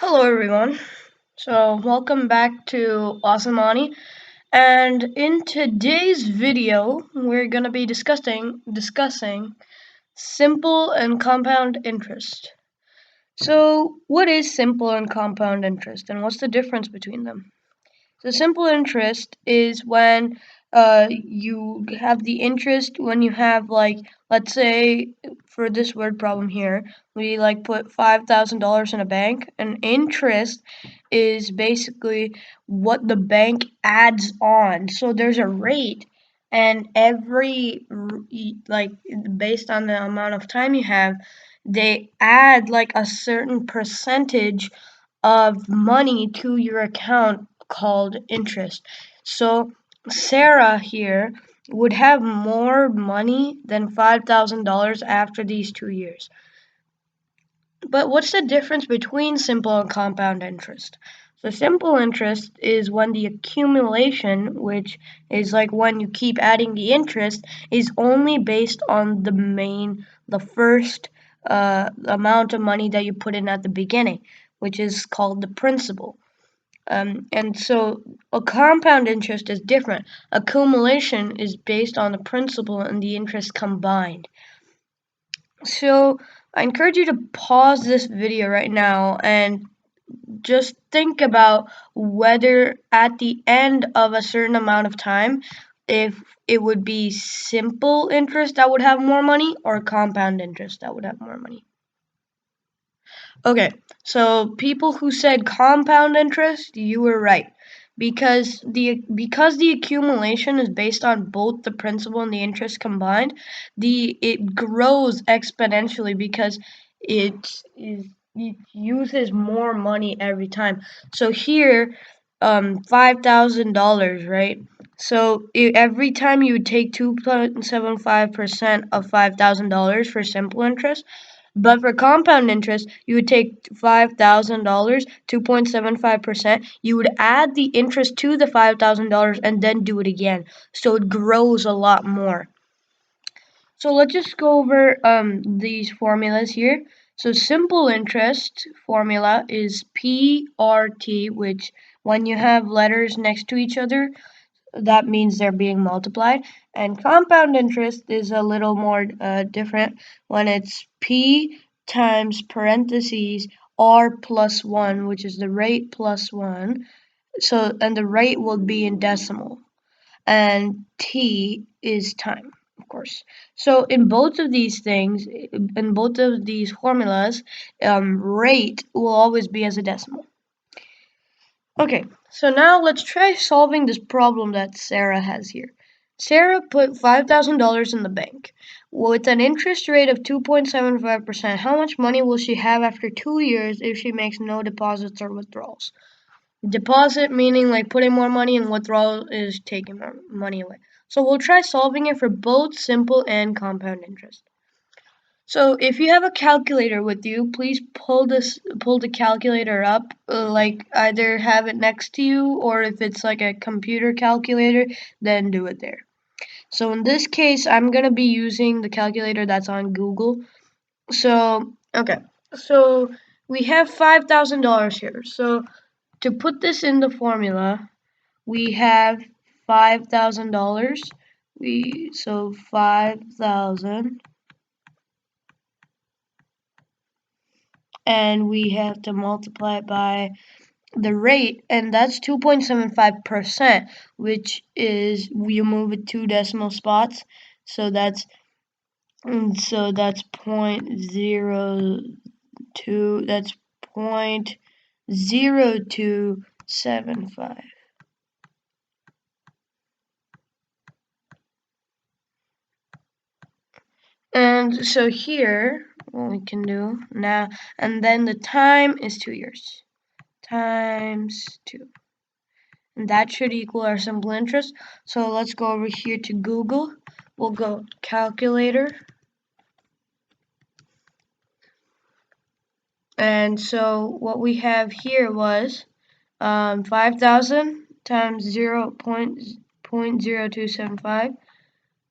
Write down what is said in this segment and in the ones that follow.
Hello everyone. So welcome back to AwesomeAni, and in today's video we're going to be discussing simple and compound interest. So what is simple and compound interest and what's the difference between them? So simple interest is when you have the interest when you have, like, let's say for this word problem here, we put $5,000 in a bank, and interest is basically what the bank adds on. So there's a rate, and based on the amount of time you have, they add like a certain percentage of money to your account called interest. So Sarah here would have more money than $5,000 after these 2 years. But what's the difference between simple and compound interest? So simple interest is when the accumulation, which is like when you keep adding the interest, is only based on the first amount of money that you put in at the beginning, which is called the principal. And so a compound interest is different. Accumulation is based on the principal and the interest combined. So I encourage you to pause this video right now and just think about whether at the end of a certain amount of time, if it would be simple interest that would have more money or compound interest that would have more money. Okay, so people who said compound interest, you were right. Because the accumulation is based on both the principal and the interest combined, it grows exponentially because it uses more money every time. So here, $5,000, right? So every time you would take 2.75% of $5,000 for simple interest, but for compound interest, you would take $5,000, 2.75%. You would add the interest to the $5,000 and then do it again. So it grows a lot more. So let's just go over these formulas here. So simple interest formula is PRT, which when you have letters next to each other, that means they're being multiplied. And compound interest is a little more different when it's P times parentheses R plus 1, which is the rate plus 1. So, and the rate will be in decimal. And T is time, of course. So in both of these things, in both of these formulas, rate will always be as a decimal. Okay, so now let's try solving this problem that Sarah has here. Sarah put $5,000 in the bank. With an interest rate of 2.75%, how much money will she have after 2 years if she makes no deposits or withdrawals? Deposit meaning like putting more money, and withdrawal is taking more money away. So we'll try solving it for both simple and compound interest. So if you have a calculator with you, please pull the calculator up, like either have it next to you, or if it's like a computer calculator, then do it there. So in this case, I'm gonna be using the calculator that's on Google. So okay, so we have $5,000 here. So to put this in the formula, we have $5,000. So 5,000. And we have to multiply it by the rate, and that's 2.75%, which is you move it 2 decimal spots, so that's .02, that's 0.0275. And so here, what we can do now, and then the time is 2 years times 2. And that should equal our simple interest. So let's go over here to Google. We'll go calculator. And so what we have here was 5,000 times 0.0275.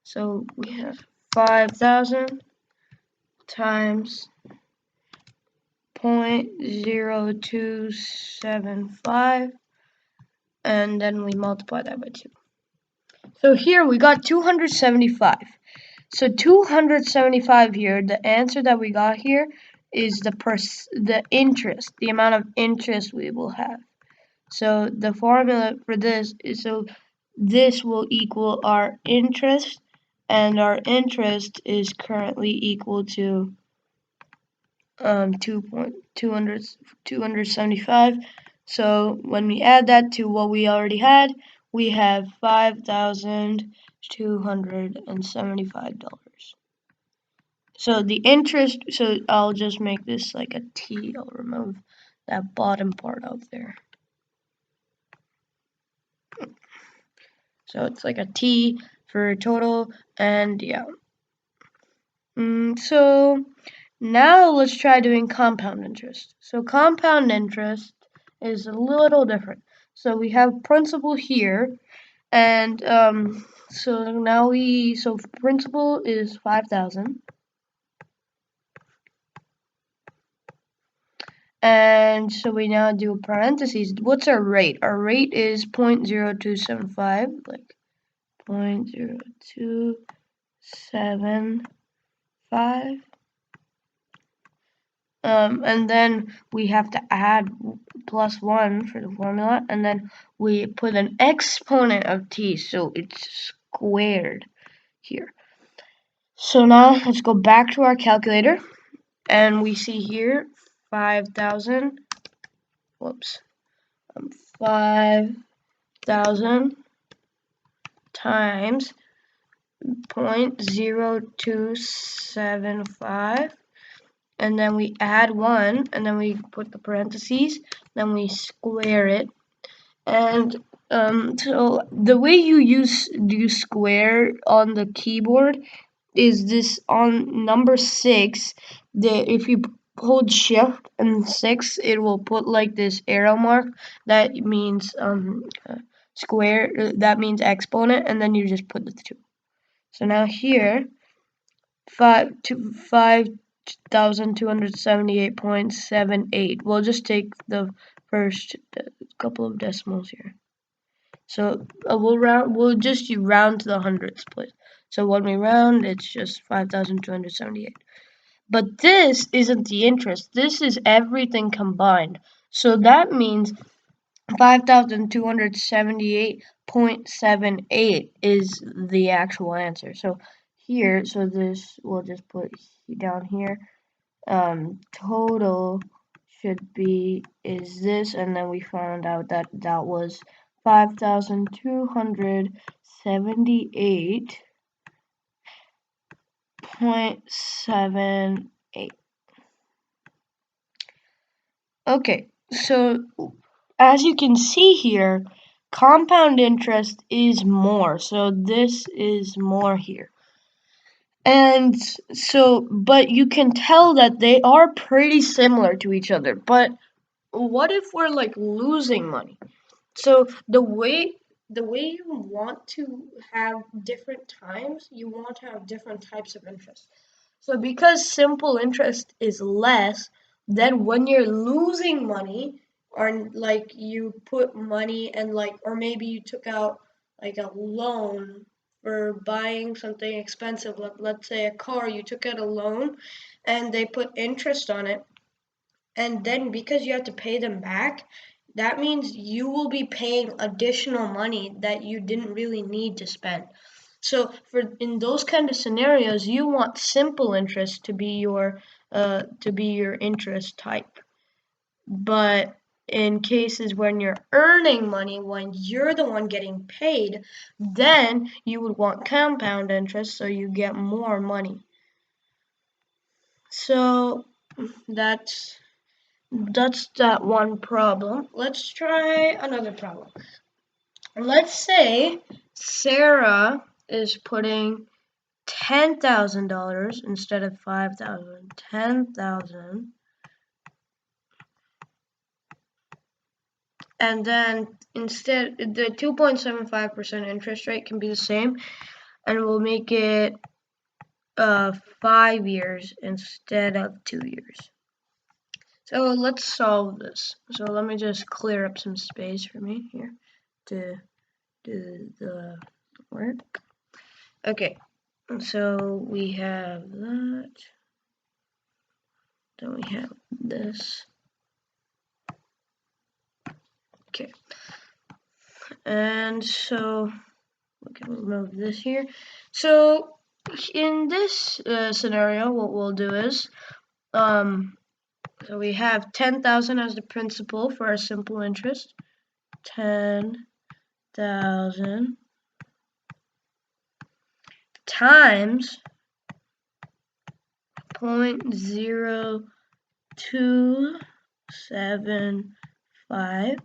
So we have 5,000 times 0.0275, and then we multiply that by 2. So here we got 275. So 275 here, the answer that we got here is the interest, the amount of interest we will have. So the formula for this is, so this will equal our interest, and our interest is currently equal to 275. So when we add that to what we already had, we have $5,275. So the interest, so I'll just make this like a T. I'll remove that bottom part out there. So it's like a T for total, and yeah. So now let's try doing compound interest. So compound interest is a little different. So we have principal here, and so now so principal is 5,000. And so we now do a parentheses. What's our rate? Our rate is 0.0275, like 0.0275. And then we have to add +1 for the formula, and then we put an exponent of t, so it's squared here. So now let's go back to our calculator, and we see here 5,000. 5,000 times 0.0275, and then we add 1, and then we put the parentheses, then we square it. And so the way you do square on the keyboard is this: on number 6, if you hold shift and 6, it will put like this arrow mark that means square, that means exponent, and then you just put the 2. So now here 5,278.78. We'll just take the first couple of decimals here. So we'll just round to the hundredths place. So when we round, it's just 5,278. But this isn't the interest. This is everything combined. So that means 5,278.78 is the actual answer. So here, so this, we'll just put down here. Total should be is this, and then we found out that that was 5,278.78. Okay, so as you can see here, compound interest is more, so this is more here. And so, but you can tell that they are pretty similar to each other. But what if we're like losing money? So the way you want to have different times, you want to have different types of interest. So because simple interest is less, then when you're losing money, or like you put money and like, or maybe you took out like a loan for buying something expensive, let's say a car, you took out a loan and they put interest on it, and then because you have to pay them back, that means you will be paying additional money that you didn't really need to spend. So in those kind of scenarios, you want simple interest to be your interest type. But in cases when you're earning money, when you're the one getting paid, then you would want compound interest, so you get more money. So that's that one problem. Let's try another problem. Let's say Sarah is putting $10,000 instead of 5,000. 10,000. And then instead, the 2.75% interest rate can be the same, and we'll make it 5 years instead of 2 years. So let's solve this. So let me just clear up some space for me here to do the work. Okay, so we have that. Then we have this. Okay, and so we can remove this here. So in this scenario, what we'll do is, so we have 10,000 as the principal for our simple interest. 10,000 times 0.0275.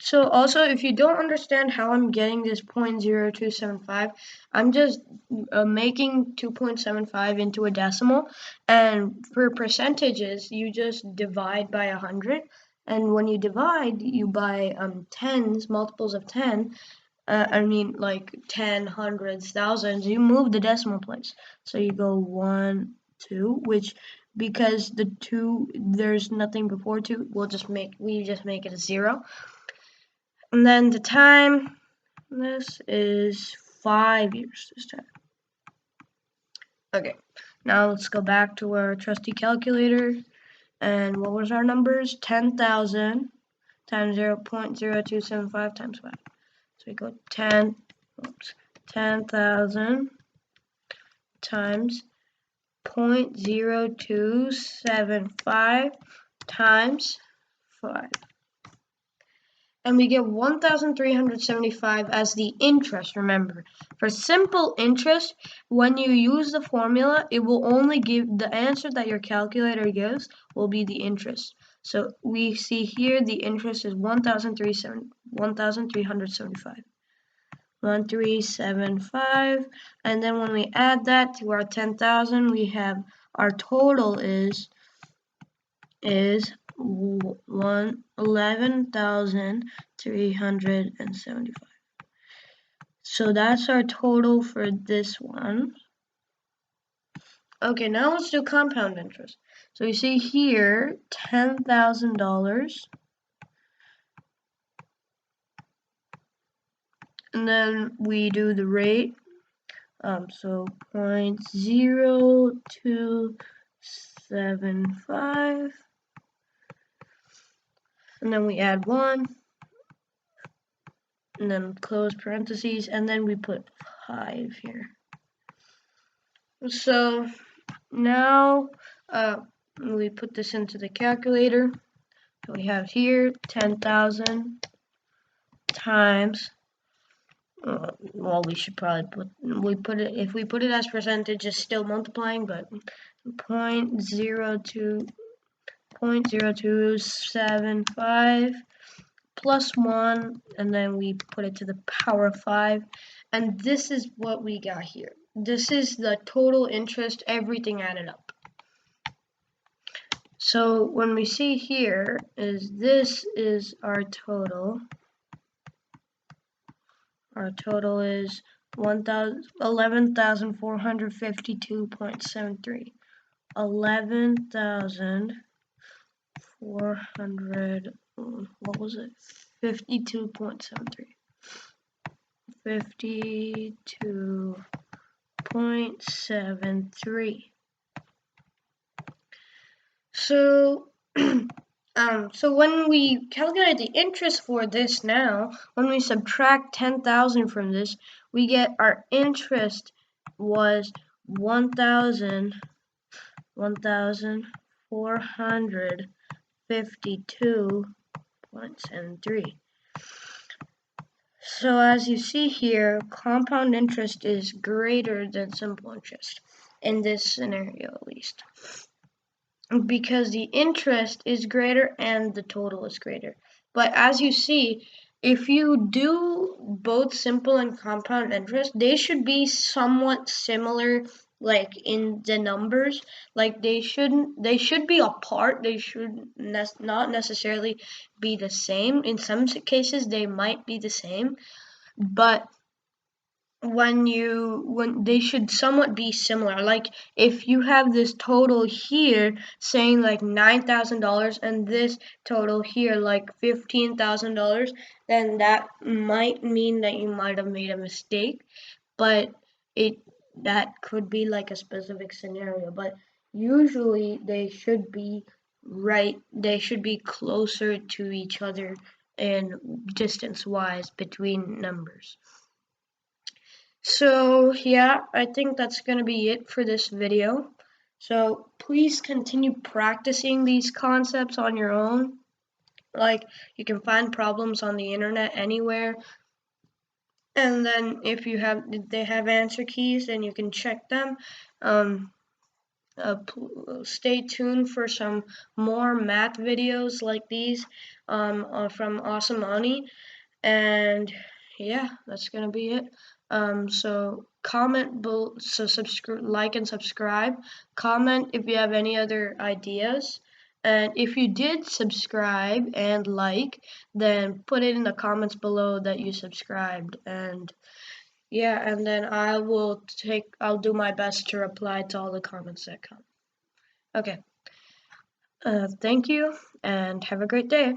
So also, if you don't understand how I'm getting this 0.0275, I'm just making 2.75 into a decimal, and for percentages, you just divide by 100. And when you divide, you by tens, multiples of 10. I mean, like 10, hundreds, thousands. You move the decimal place. So you go 1, 2, which because the 2 there's nothing before 2, we just make it a 0. And then the time, this is 5 years this time. Okay, now let's go back to our trusty calculator. And what was our numbers? 10,000 times 0.0275 times 5. So we go 10,000 times 0.0275 times 5. And we get 1,375 as the interest. Remember, for simple interest, when you use the formula, it will only give the answer that your calculator gives will be the interest. So we see here the interest is 1,375. 1,375, and then when we add that to our 10,000, we have our total is 11,375. So that's our total for this one. Okay, now let's do compound interest. So you see here $10,000, and then we do the rate. So 0.0275, and then we add 1, and then close parentheses, and then we put 5 here. So now we put this into the calculator. So we have here 10,000 times. Well, we should probably put it if we put it as percentage, it's still multiplying, but 0.0275 plus 1, and then we put it to the power of 5, and this is what we got here. This is the total interest, everything added up. So when we see here is this is our total. Our total is 11,452.73. 11,400. What was it? 52.73. 52.73. So, so when we calculate the interest for this now, when we subtract 10,000 from this, we get our interest was 1,452.73. So as you see here, compound interest is greater than simple interest, in this scenario at least, because the interest is greater and the total is greater. But as you see, if you do both simple and compound interest, they should be somewhat similar, like in the numbers. Like they should be apart. They should not necessarily be the same. In some cases they might be the same, but when they should somewhat be similar. Like if you have this total here saying like $9,000 and this total here like $15,000, then that might mean that you might have made a mistake, but it that could be like a specific scenario. But usually they should be closer to each other and distance wise between numbers. So yeah, I think that's going to be it for this video. So please continue practicing these concepts on your own. Like you can find problems on the internet anywhere. And then if they have answer keys, then you can check them. Um, Stay tuned for some more math videos like these from AwesomeAni. And yeah, that's gonna be it. So comment, so subscribe, like, and subscribe. Comment if you have any other ideas. And if you did subscribe and like, then put it in the comments below that you subscribed. And yeah, and then I'll do my best to reply to all the comments that come. Okay. Thank you and have a great day.